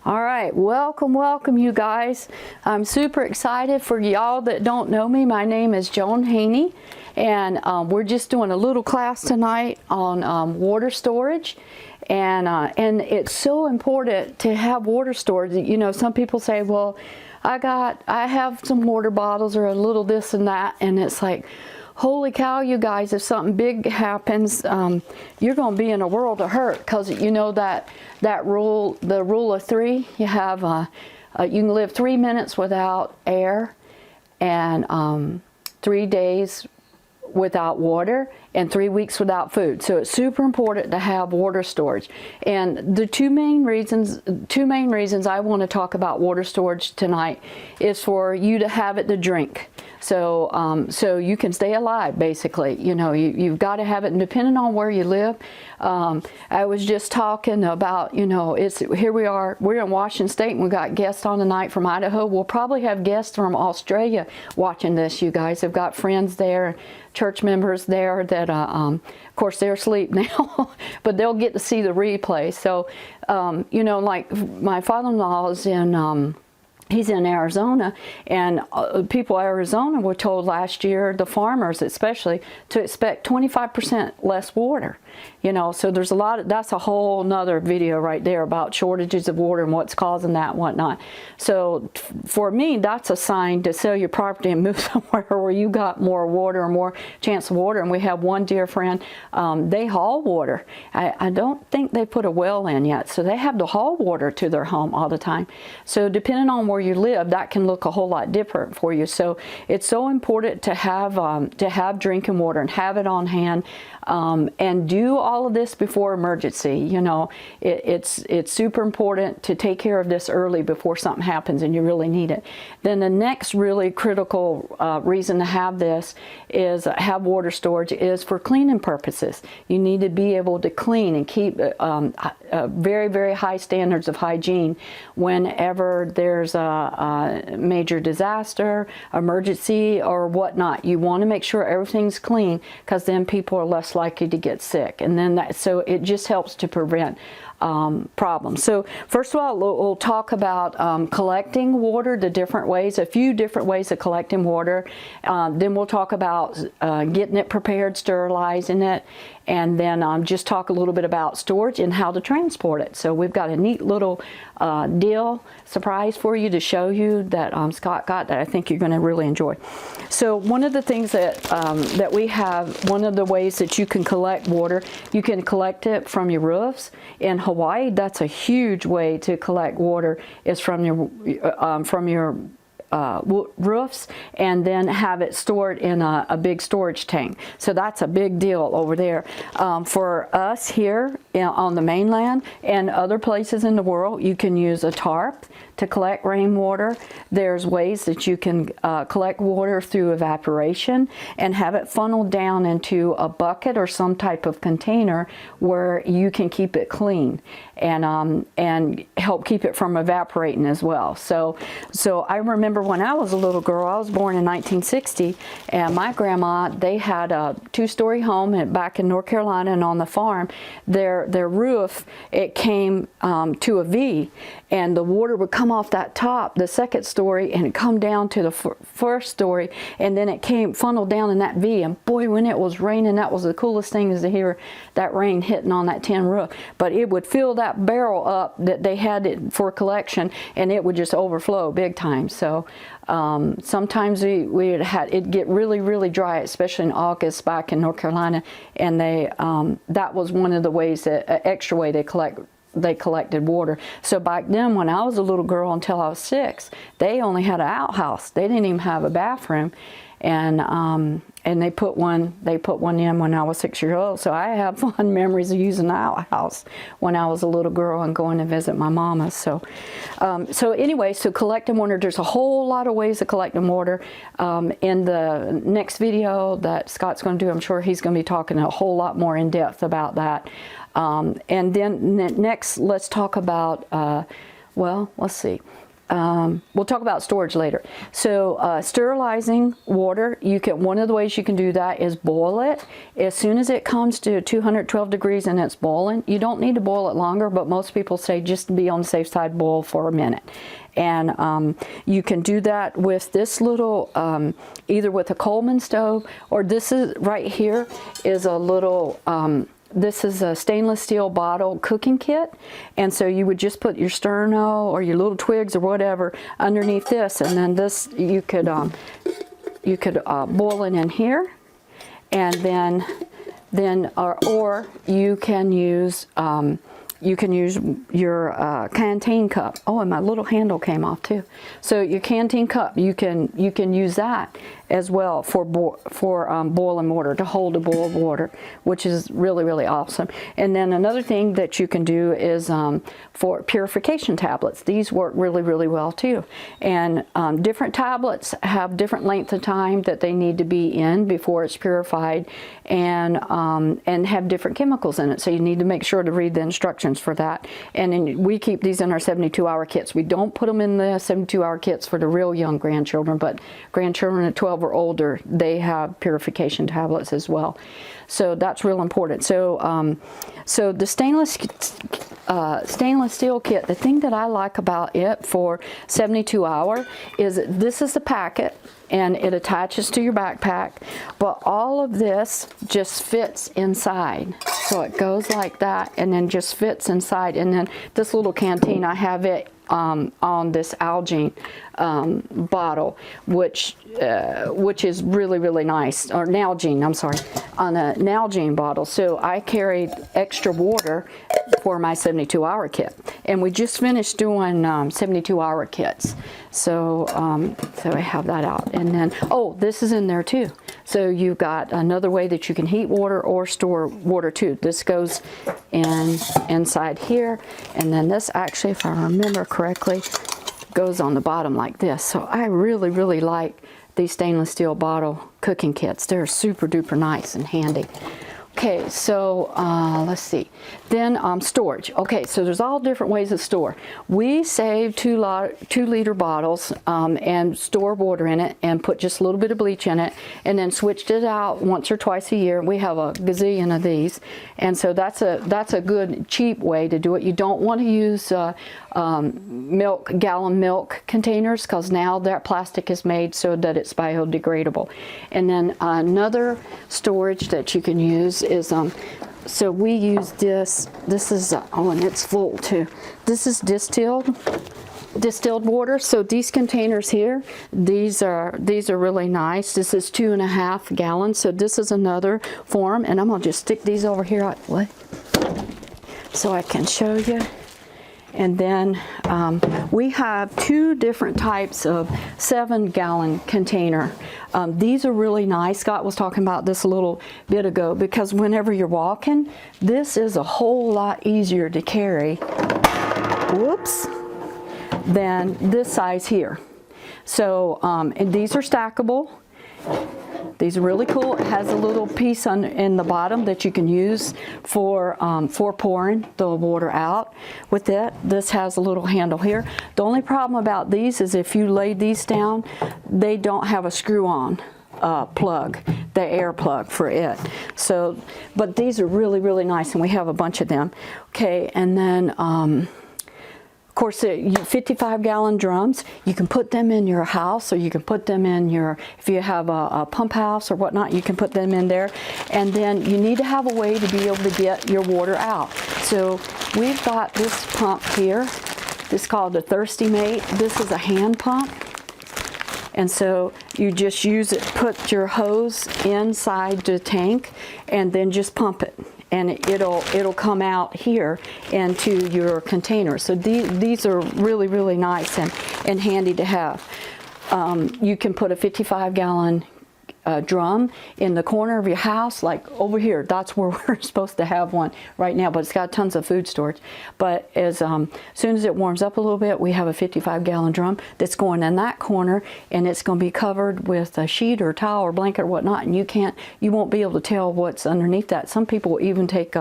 All right, welcome you guys. I'm super excited. For y'all that don't know me, my name is Joan Haney, and we're just doing a little class tonight on water storage. And it's so important to have water storage. You know, some people say, well, I have some water bottles or a little this and that, and it's like, holy cow, you guys, if something big happens, you're going to be in a world of hurt, because you know that rule, the rule of three. You have you can live 3 minutes without air, and 3 days without water, and 3 weeks without food. So it's super important to have water storage. And the two main reasons I want to talk about water storage tonight is for you to have it to drink. So so you can stay alive, basically. You know, you've got to have it, and depending on where you live. I was just talking about, you know, here we are, we're in Washington State, and we got guests on tonight from Idaho. We'll probably have guests from Australia watching this. You guys have got friends there, church members there that, of course, they're asleep now, but they'll get to see the replay. So, you know, like my father-in-law is in, he's in Arizona, and people in Arizona were told last year, the farmers especially, to expect 25% less water. You know, so there's a lot of, that's a whole nother video right there about shortages of water and what's causing that and whatnot. So for me, that's a sign to sell your property and move somewhere where you got more water or more chance of water. And we have one dear friend, they haul water. I don't think they put a well in yet, so they have to haul water to their home all the time. So depending on where you live, that can look a whole lot different for you. So it's so important to have drinking water and have it on hand, and do all of this before emergency. You know, it's super important to take care of this early before something happens and you really need it. Then the next really critical reason to have this is have water storage is for cleaning purposes. You need to be able to clean and keep very, very high standards of hygiene whenever there's a major disaster, emergency, or whatnot. You want to make sure everything's clean, because then people are less likely to get sick. And then so it just helps to prevent problems. So first of all, we'll talk about collecting water, the different ways, a few different ways of collecting water. Then we'll talk about getting it prepared, sterilizing it, and then just talk a little bit about storage and how to transport it. So we've got a neat little deal surprise for you to show you that Scott got, that I think you're going to really enjoy. So one of the things that we have, one of the ways that you can collect water, you can collect it from your roofs. In Hawaii, that's a huge way to collect water, is from your roofs, and then have it stored in a big storage tank. So that's a big deal over there. For us here on the mainland and other places in the world, you can use a tarp to collect rainwater. There's ways that you can collect water through evaporation and have it funneled down into a bucket or some type of container where you can keep it clean and help keep it from evaporating as well. So I remember when I was a little girl, I was born in 1960, and my grandma, they had a 2-story home back in North Carolina, and on the farm, their roof, it came to a V, and the water would come off that top, the second story, and come down to the first story, and then it came funneled down in that V. And boy, when it was raining, that was the coolest thing, is to hear that rain hitting on that tin roof. But it would fill that barrel up that they had it for collection, and it would just overflow big time. So sometimes it'd get really, really dry, especially in August back in North Carolina, and that was one of the ways, that extra way they collected water. So back then, when I was a little girl until I was 6, they only had an outhouse. They didn't even have a bathroom, and they put one in when I was 6 years old. So I have fond memories of using the outhouse when I was a little girl and going to visit my mama. So anyway, so collecting water, there's a whole lot of ways of collecting water. In the next video that Scott's going to do, I'm sure he's going to be talking a whole lot more in depth about that. And then next, let's talk about, well, let's see. we'll talk about storage later. So sterilizing water, one of the ways you can do that is boil it. As soon as it comes to 212 degrees and it's boiling, you don't need to boil it longer, but most people say just to be on the safe side, boil for a minute. And you can do that with this little, either with a Coleman stove, or this is right here is a little, this is a stainless steel bottle cooking kit, and so you would just put your sterno or your little twigs or whatever underneath this, and then this you could boil it in here, and then or you can use your canteen cup. Oh, and my little handle came off too. So your canteen cup, you can use that as well for boiling water, to hold a boil of water, which is really, really awesome. And then another thing that you can do is for purification tablets. These work really, really well too. And different tablets have different length of time that they need to be in before it's purified, and have different chemicals in it. So you need to make sure to read the instructions for that. And then we keep these in our 72-hour kits. We don't put them in the 72-hour kits for the real young grandchildren, but grandchildren at 12 or older, they have purification tablets as well. So that's real important. So so the stainless steel kit, the thing that I like about it for 72-hour is this is the packet, and it attaches to your backpack, but all of this just fits inside. So it goes like that and then just fits inside. And then this little canteen, I have it on this Algene bottle, which is really, really nice, or Nalgene, I'm sorry, on a Nalgene bottle. So I carried extra water for my 72-hour kit, and we just finished doing 72-hour kits. So so I have that out, and then this is in there too. So you've got another way that you can heat water or store water too. This goes inside here, and then this actually, if I remember correctly, goes on the bottom like this. So I really, really like these stainless steel bottle cooking kits. They're super duper nice and handy. Okay, so let's see. Then storage. Okay, so there's all different ways to store. We save 2-liter bottles and store water in it and put just a little bit of bleach in it, and then switched it out once or twice a year. We have a gazillion of these, and so that's a good cheap way to do it. You don't want to use gallon milk containers, because now that plastic is made so that it's biodegradable. And then another storage that you can use is so we use this is and it's full too. This is distilled water. So these containers here, these are really nice. This is 2.5 gallons. So this is another form, and I'm gonna just stick these over here so I can show you. And then we have 2 different types of 7-gallon container. These are really nice. Scott was talking about this a little bit ago, because whenever you're walking, this is a whole lot easier to carry, than this size here. So and these are stackable. These are really cool. It has a little piece in the bottom that you can use for pouring the water out with it. This has a little handle here. The only problem about these is if you lay these down, they don't have a screw-on plug, the air plug for it. So, but these are really, really nice, and we have a bunch of them. Okay, and then of course, 55-gallon drums, you can put them in your house, or you can put them in if you have a pump house or whatnot, you can put them in there. And then you need to have a way to be able to get your water out. So we've got this pump here. This is called the Thirsty Mate. This is a hand pump. And so you just use it, put your hose inside the tank, and then just pump it. And it'll come out here into your container. So these are really, really nice and handy to have. You can put a 55-gallon drum in the corner of your house, like over here. That's where we're supposed to have one right now, but it's got tons of food storage. But as soon as it warms up a little bit, we have a 55-gallon drum that's going in that corner, and it's going to be covered with a sheet or towel or blanket or whatnot, and you won't be able to tell what's underneath that. Some people will even take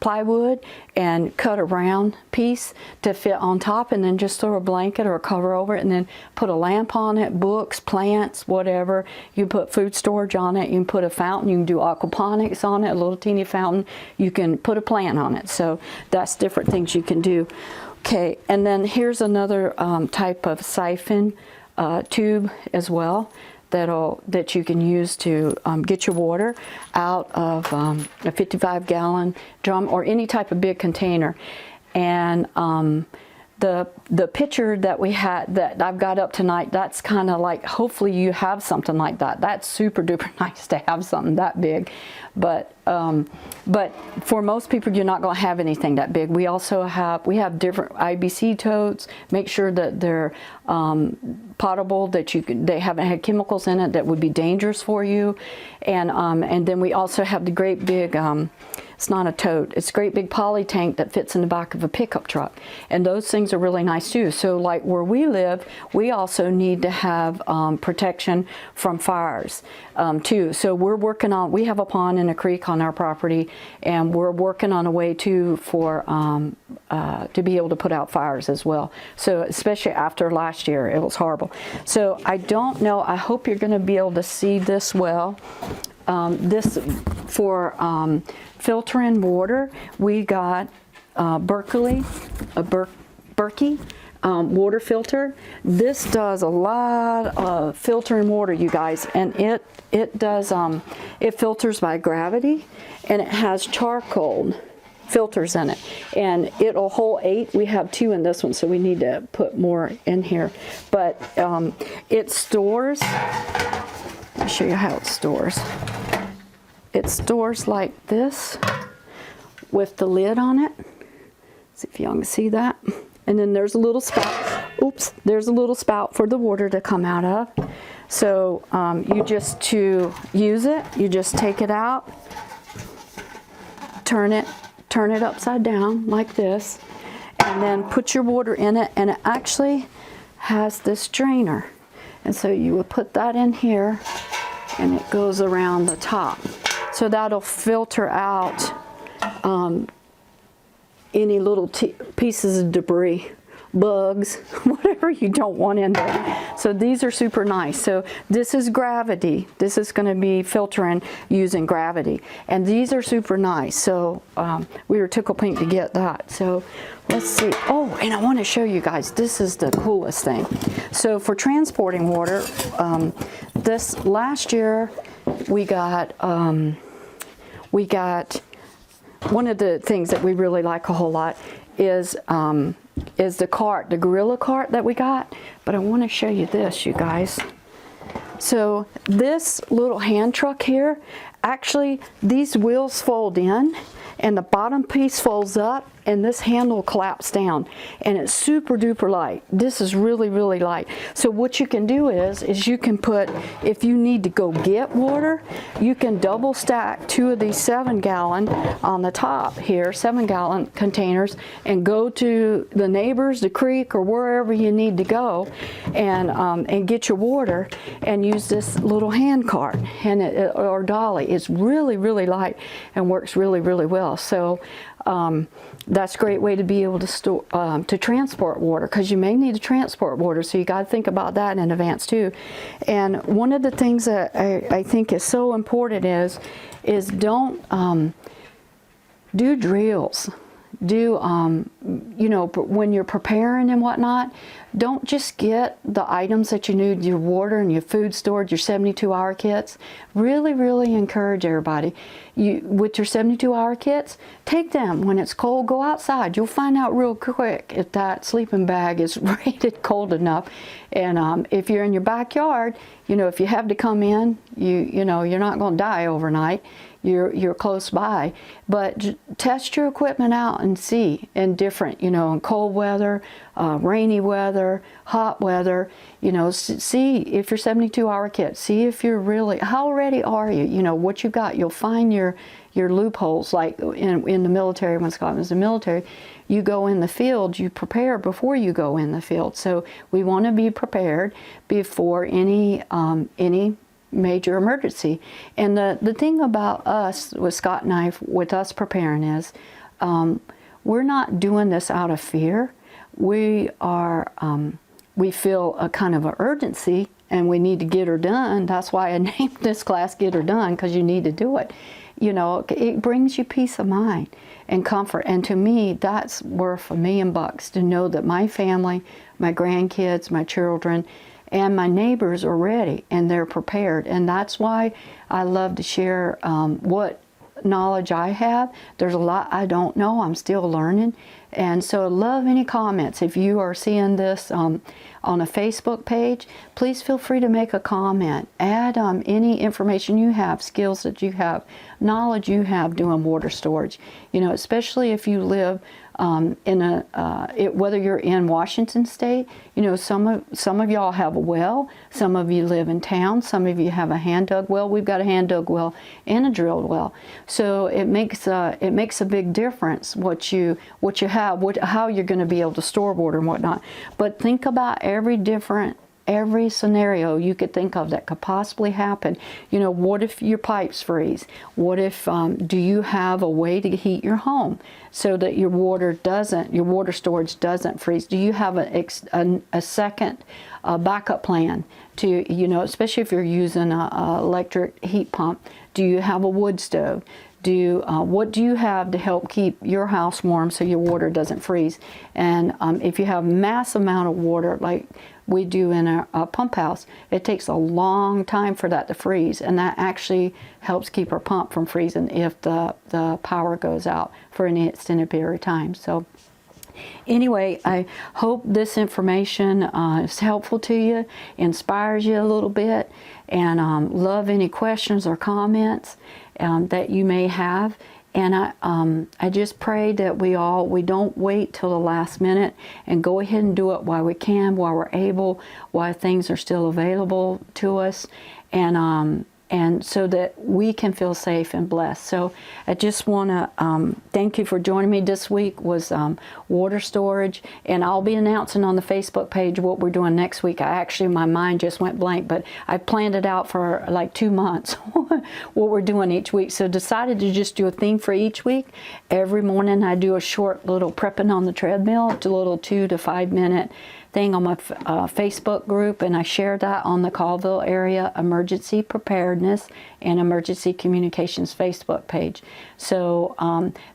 plywood and cut a round piece to fit on top, and then just throw a blanket or a cover over it, and then put a lamp on it, books, plants, whatever. You put food storage on it. You can put a fountain. You can do aquaponics on it, a little teeny fountain. You can put a plant on it. So that's different things you can do. Okay, and then here's another type of siphon tube as well that you can use to get your water out of a 55-gallon drum or any type of big container. And the picture that we had, that I've got up tonight, that's kind of like, hopefully you have something like that. That's super duper nice to have something that big. But for most people, you're not going to have anything that big. We also have different IBC totes. Make sure that they're potable, that they haven't had chemicals in it that would be dangerous for you. And then we also have the great big, it's not a tote, it's a great big poly tank that fits in the back of a pickup truck. And those things are really nice too. So like where we live, we also need to have protection from fires too. So we have a pond and a creek on our property, and we're working on a way too for to be able to put out fires as well. So especially after last year, it was horrible. So I don't know, I hope you're going to be able to see this well. This for filtering water, we got Berkey water filter. This does a lot of filtering water, you guys, and it does it filters by gravity, and it has charcoal filters in it, and it'll hold 8. We have 2 in this one, so we need to put more in here. But it stores. Let me show you how it stores. It stores like this with the lid on it. See if y'all can see that. And then there's a little spout. Oops, there's a little spout for the water to come out of. So to use it, you just take it out, turn it upside down like this, and then put your water in it, and it actually has this drainer. And so you would put that in here, and it goes around the top. So that'll filter out any little pieces of debris, bugs, whatever you don't want in there. So these are super nice. So this is gravity. This is going to be filtering using gravity. And these are super nice. So we were tickled pink to get that. So let's see. Oh, and I want to show you guys, this is the coolest thing. So for transporting water, this last year we got one of the things that we really like a whole lot is the cart, the gorilla cart that we got. But I want to show you this, you guys. So this little hand truck here, actually these wheels fold in, and the bottom piece folds up, and this handle collapses down, and it's super duper light. This is really, really light. So what you can do is you can put, if you need to go get water, you can double stack 2 of these 7-gallon on the top here, 7-gallon containers, and go to the neighbors, the creek, or wherever you need to go, and get your water, and use this little hand cart or dolly. It's really, really light and works really, really well. So that's a great way to be able to store, to transport water, because you may need to transport water, so you got to think about that in advance too. And one of the things that I think is so important is don't do drills. Do when you're preparing and whatnot, don't just get the items that you need, your water and your food storage, your 72-hour kits. Really, really encourage everybody. with your 72-hour kits, take them. When it's cold, go outside. You'll find out real quick if that sleeping bag is rated cold enough. And if you're in your backyard, if you have to come in, you're not going to die overnight. You're close by, but test your equipment out and see in different, in cold weather, rainy weather, hot weather, see if your 72-hour kit, see if you're really, how ready are you, what you got. You'll find your loopholes, like in the military. When Scott was in the military, you go in the field, you prepare before you go in the field. So we want to be prepared before any major emergency. And the thing about us, with Scott and I, with us preparing is, we're not doing this out of fear. We feel a kind of an urgency, and we need to get her done. That's why I named this class Get Her Done, because you need to do it. It brings you peace of mind and comfort. And to me, that's worth $1 million to know that my family, my grandkids, my children, and my neighbors are ready and they're prepared. And that's why I love to share what knowledge I have. There's a lot I don't know. I'm still learning. And so I love any comments. If you are seeing this on a Facebook page, please feel free to make a comment. Add any information you have, skills that you have, knowledge you have doing water storage. Especially if you live whether you're in Washington State, some of y'all have a well, some of you live in town, some of you have a hand dug well. We've got a hand dug well and a drilled well, so it makes a big difference what you have, how you're going to be able to store water and whatnot. But think about every scenario you could think of that could possibly happen. What if your pipes freeze? What if, do you have a way to heat your home so that your water storage doesn't freeze? Do you have a second backup plan to, especially if you're using an electric heat pump? Do you have a wood stove? What do you have to help keep your house warm so your water doesn't freeze? And if you have mass amount of water, like we do in a pump house, it takes a long time for that to freeze, and that actually helps keep our pump from freezing if the power goes out for any extended period of time. So anyway, I hope this information is helpful to you, inspires you a little bit, and love any questions or comments that you may have. And I just pray that we don't wait till the last minute, and go ahead and do it while we can, while we're able, while things are still available to us, and so that we can feel safe and blessed. So I just want to thank you for joining me. This week was water storage, and I'll be announcing on the Facebook page what we're doing next week. My mind just went blank, but I planned it out for like 2 months, what we're doing each week. So decided to just do a theme for each week. Every morning I do a short little prepping on the treadmill, a little 2 to 5 minute thing on my Facebook group, and I share that on the Colville area Emergency Preparedness and Emergency Communications Facebook page. So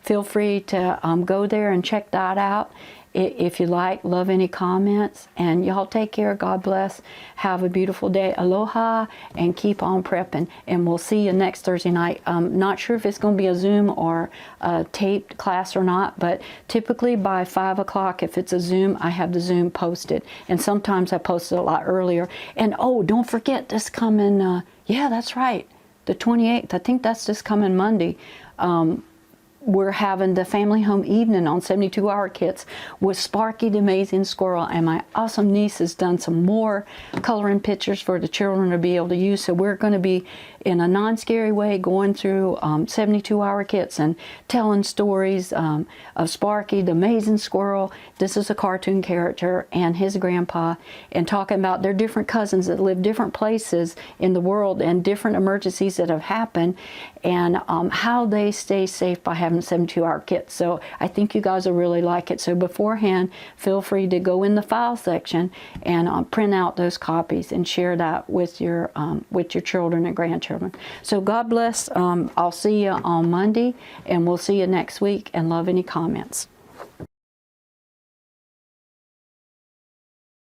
feel free to go there and check that out if you like. Love any comments, and y'all take care. God bless. Have a beautiful day. Aloha, and keep on prepping. And we'll see you next Thursday night. Not sure if it's going to be a Zoom or a taped class or not, but typically by 5 o'clock, if it's a Zoom, I have the Zoom posted. And sometimes I post it a lot earlier. And oh, don't forget this coming, yeah, that's right, the 28th. I think that's this coming Monday. We're having the family home evening on 72-hour kits with Sparky the Amazing Squirrel, and my awesome niece has done some more coloring pictures for the children to be able to use. So we're going to be, in a non-scary way, going through 72-hour kits and telling stories of Sparky the Amazing Squirrel. This is a cartoon character, and his grandpa, and talking about their different cousins that live different places in the world and different emergencies that have happened, and how they stay safe by having 72-hour kits. So I think you guys will really like it. So beforehand, feel free to go in the file section and print out those copies and share that with your children and grandchildren. So God bless. I'll see you on Monday, and we'll see you next week, and love any comments.